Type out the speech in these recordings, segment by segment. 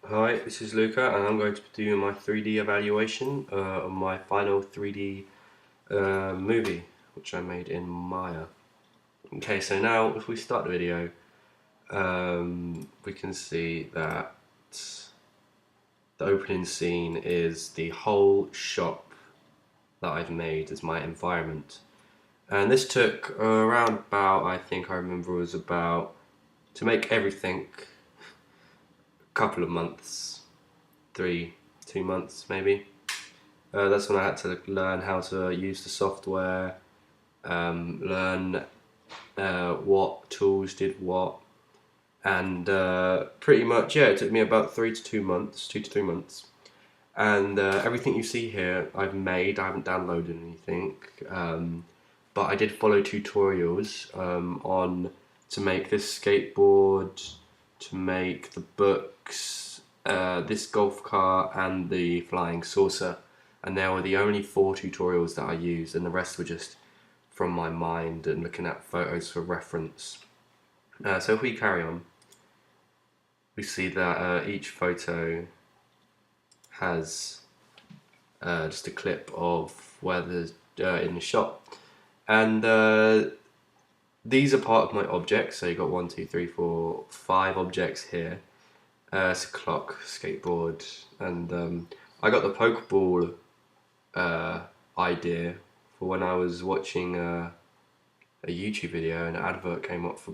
Hi, this is Luca, and I'm going to be doing my 3D evaluation of my final 3D movie, which I made in Maya. Okay, so now if we start the video, we can see that the opening scene is the whole shop that I've made as my environment. And this took around about, I think I remember was about, to make everything, a couple of months, 2 months maybe. That's when I had to learn how to use the software, learn what tools did what, and pretty much, yeah, it took me about 3 to 2 months, 2 to 3 months. And everything you see here, I've made. I haven't downloaded anything, but I did follow tutorials on to make this skateboard, to make the books, this golf cart, and the flying saucer. And they were the only 4 tutorials that I used, and the rest were just from my mind and looking at photos for reference. So if we carry on, we see that each photo has just a clip of where there's in the shot, and these are part of my objects. So you got 1, 2, 3, 4, 5 objects here. It's a clock, skateboard, and I got the Pokeball idea for when I was watching a YouTube video and an advert came up for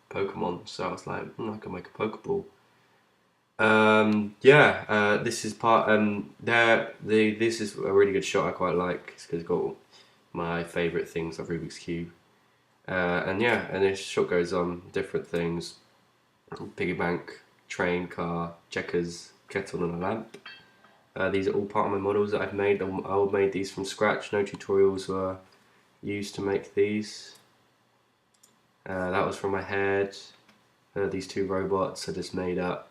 Pokemon. So I was like, I can make a Pokeball. Yeah, this is part. This is a really good shot. I quite like because it's got my favourite things like Rubik's Cube. And yeah, and this shot goes on different things: piggy bank, train, car, checkers, kettle, and a lamp. These are all part of my models that I've made. I made these from scratch. No tutorials were used to make these. That was from my head. These 2 robots are just made up.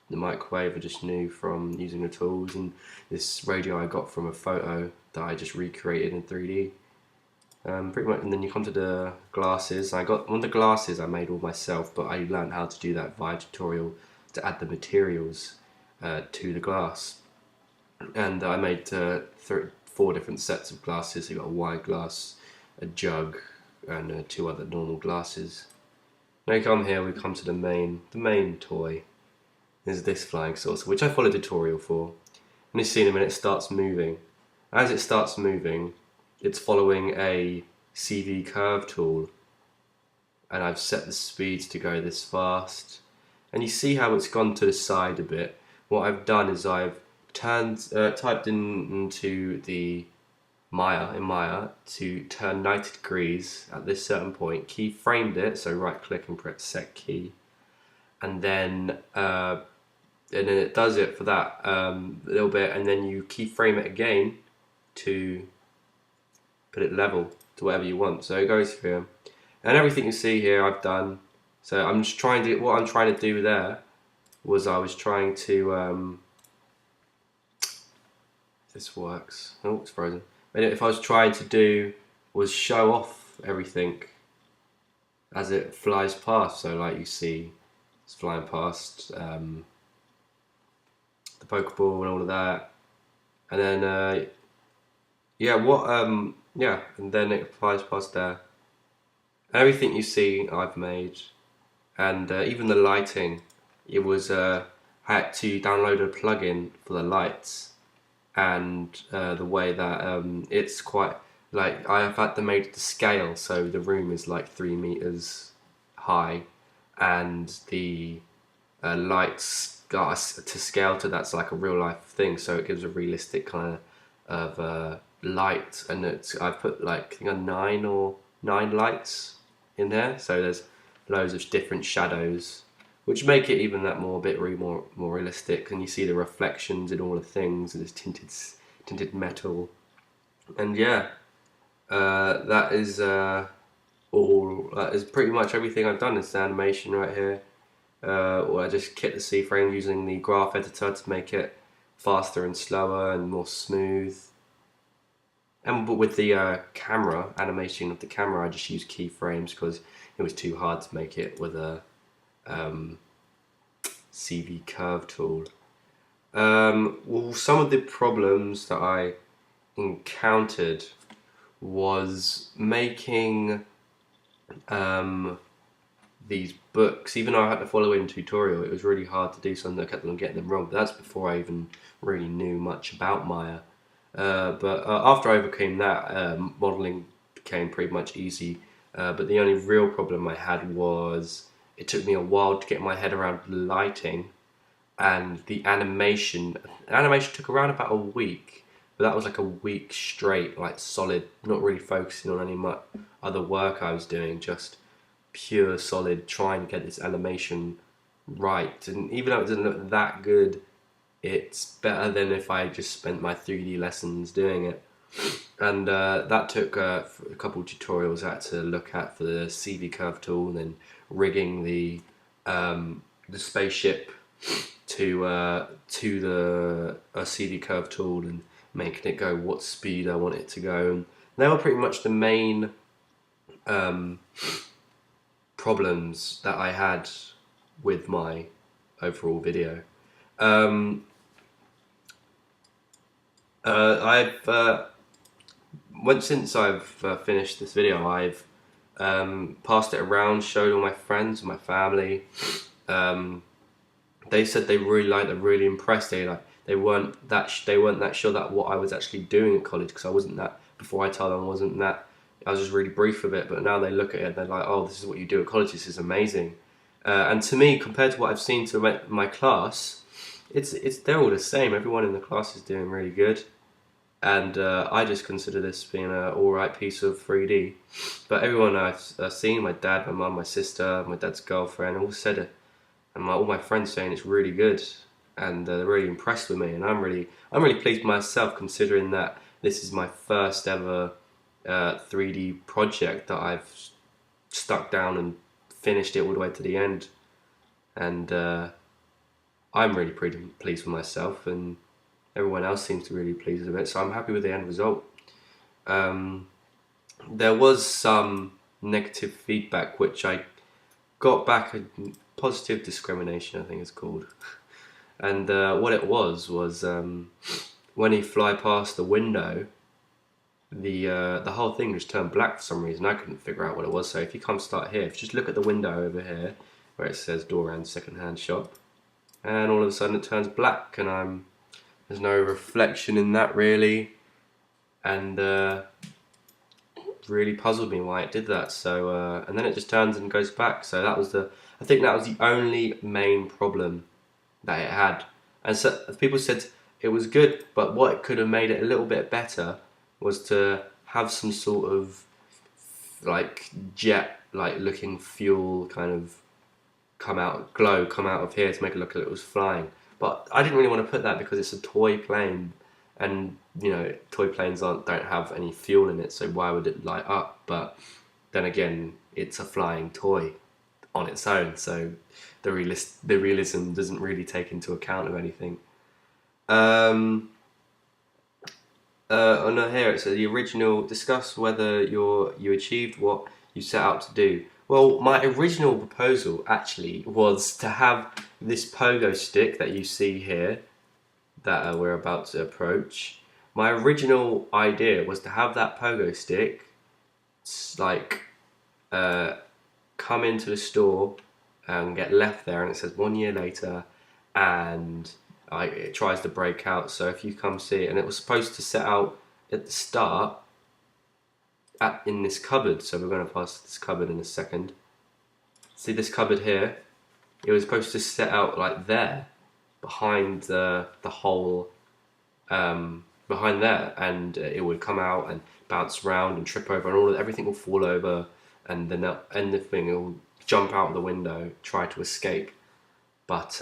The microwave I just knew from using the tools, and this radio I got from a photo that I just recreated in 3D. Pretty much, and then you come to the glasses. I got one of the glasses I made all myself, but I learned how to do that via tutorial to add the materials to the glass. And I made 4 different sets of glasses. So you got a wide glass, a jug, and 2 other normal glasses. Now you come here, we come to the main toy. Is this flying saucer, which I followed a tutorial for. And you see in a minute it starts moving. As it starts moving, it's following a CV curve tool, and I've set the speeds to go this fast. And you see how it's gone to the side a bit. What I've done is I've typed into the Maya to turn 90 degrees at this certain point, keyframed it, so right click and press set key, and then it does it for that little bit, and then you keyframe it again to put it level to whatever you want. So it goes through, and everything you see here I've done. So I'm just trying to, what I'm trying to do there was I was trying to, this works, oh it's frozen. And if I was trying to do was show off everything as it flies past. So like you see, it's flying past the Pokeball and all of that, and then and then it flies past there. Everything you see I've made, and even the lighting. It was I had to download a plugin for the lights, and the way that it's quite like I've had to make the scale so the room is like 3 meters high, and the lights got to scale to that's like a real life thing, so it gives a realistic kind of light. And I've put like I think 9 lights in there, so there's loads of different shadows, which make it even that more a bit more realistic. And you see the reflections in all the things, and it's tinted metal, and yeah, that is all. That is pretty much everything I've done. It's the animation right here. Or I just kit the C-frame using the graph editor to make it faster and slower and more smooth. And but with the camera animation of the camera, I just used keyframes because it was too hard to make it with a CV curve tool. Well, some of the problems that I encountered was making um, these books. Even though I had to follow in tutorial, it was really hard to do something. I kept on getting them wrong, but that's before I even really knew much about Maya. But after I overcame that, modeling became pretty much easy. But the only real problem I had was it took me a while to get my head around lighting and the animation. Animation took around about a week, but that was like a week straight, like solid, not really focusing on any much other work I was doing, just pure solid trying to get this animation right. And even though it didn't look that good, it's better than if I just spent my 3D lessons doing it. And that took a couple of tutorials I had to look at for the CV curve tool, and then rigging the spaceship to the CV curve tool and making it go what speed I want it to go. And they were pretty much the main problems that I had with my overall video. I've since I've finished this video, I've passed it around, showed all my friends and my family. They said they really liked it, really impressed. They weren't that sure that what I was actually doing at college, because I wasn't that before I told them I wasn't that. I was just really brief with it, but now they look at it, they're like, "Oh, this is what you do at college. This is amazing." And to me, compared to what I've seen to my class, it's they're all the same. Everyone in the class is doing really good, and I just consider this being an alright piece of 3D. But everyone I've seen, my dad, my mum, my sister, my dad's girlfriend, all said it, and all my friends saying it's really good, and they're really impressed with me, and I'm really pleased with myself, considering that this is my first ever 3D project that I've stuck down and finished it all the way to the end, and I'm really pretty pleased with myself, and everyone else seems to be really pleased with it, so I'm happy with the end result. There was some negative feedback which I got back, a positive discrimination I think it's called, and what it was when you fly past the window, the whole thing just turned black for some reason. I couldn't figure out what it was. So if you come start here, if you just look at the window over here where it says Doran Secondhand Shop, and all of a sudden it turns black, and there's no reflection in that really, and really puzzled me why it did that. So and then it just turns and goes back. So I think that was the only main problem that it had. And so people said it was good, but what could have made it a little bit better was to have some sort of like jet like looking fuel kind of come out of here to make it look like it was flying. But I didn't really want to put that because it's a toy plane, and you know, toy planes don't have any fuel in it, so why would it light up? But then again, it's a flying toy on its own, so the realism doesn't really take into account of anything. On here it says the original, discuss whether you achieved what you set out to do. Well, my original proposal actually was to have this pogo stick that you see here that we're about to approach. My original idea was to have that pogo stick like come into the store and get left there, and it says 1 year later, and it tries to break out. So if you come see it, and it was supposed to set out at the start in this cupboard. So we're going to pass this cupboard in a second. See this cupboard here? It was supposed to set out like there, behind the hole, behind there, and it would come out and bounce around and trip over, and everything will fall over, and then the thing will jump out the window, try to escape. But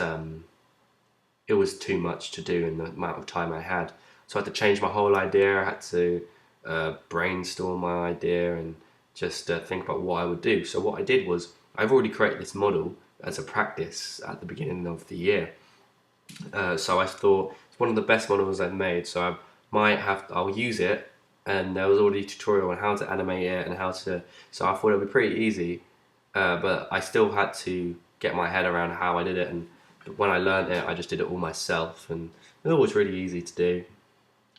it was too much to do in the amount of time I had. So I had to change my whole idea. I had to brainstorm my idea and just think about what I would do. So what I did was, I've already created this model as a practice at the beginning of the year. So I thought it's one of the best models I've made. So I'll use it. And there was already a tutorial on how to animate it and how to. So I thought it would be pretty easy, but I still had to get my head around how I did it. And when I learned it, I just did it all myself, and it was really easy to do.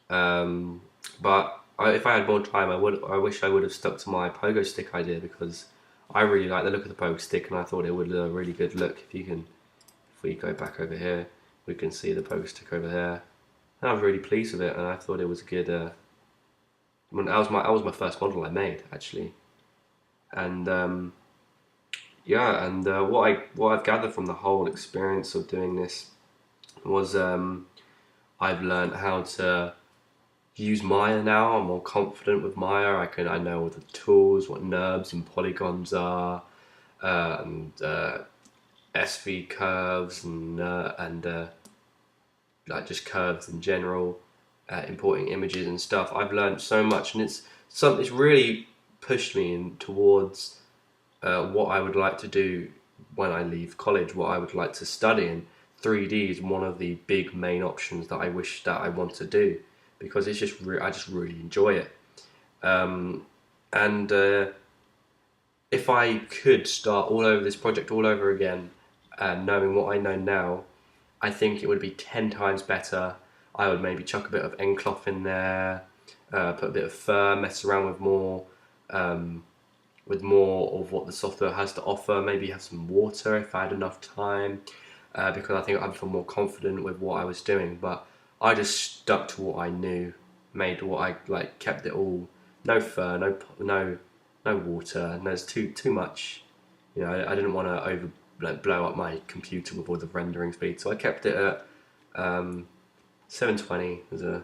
But if I had more time, I wish I would have stuck to my pogo stick idea, because I really like the look of the pogo stick, and I thought it would a really good look. If we go back over here, we can see the pogo stick over there. And I was really pleased with it, and I thought it was a good. That was my first model I made, actually, and yeah, and what I've gathered from the whole experience of doing this was I've learned how to use Maya now. I'm more confident with Maya. I know all the tools, what NURBS and polygons are, and SV curves, and like just curves in general, importing images and stuff. I've learned so much, and it's really pushed me in towards what I would like to do when I leave college, what I would like to study. And 3D is one of the big main options that I wish that I want to do, because I just really enjoy it. And if I could start all over this project all over again, knowing what I know now, I think it would be 10 times better. I would maybe chuck a bit of end cloth in there, put a bit of fur, mess around with more of what the software has to offer. Maybe have some water if I had enough time, because I think I'd feel more confident with what I was doing. But I just stuck to what I knew, made what I like, kept it all. No fur, no water, and there's too much. You know, I didn't want to blow up my computer with all the rendering speed, so I kept it at 720 as a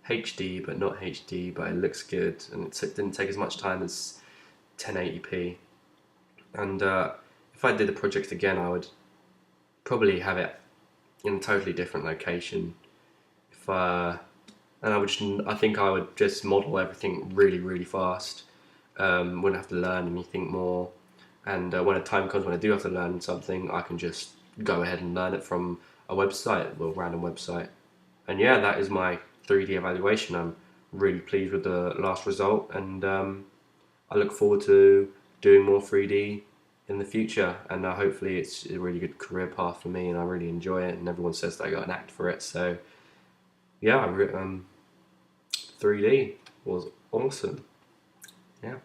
HD, but not HD, but it looks good, and didn't take as much time as 1080p. And if I did the project again, I would probably have it in a totally different location. If and I think I would just model everything really, really fast. Wouldn't have to learn anything more. And when a time comes when I do have to learn something, I can just go ahead and learn it from a website, well, random website. And yeah, that is my 3D evaluation. I'm really pleased with the last result, and I look forward to doing more 3D in the future. And hopefully it's a really good career path for me, and I really enjoy it. And everyone says that I got an act for it. So yeah, 3D was awesome. Yeah.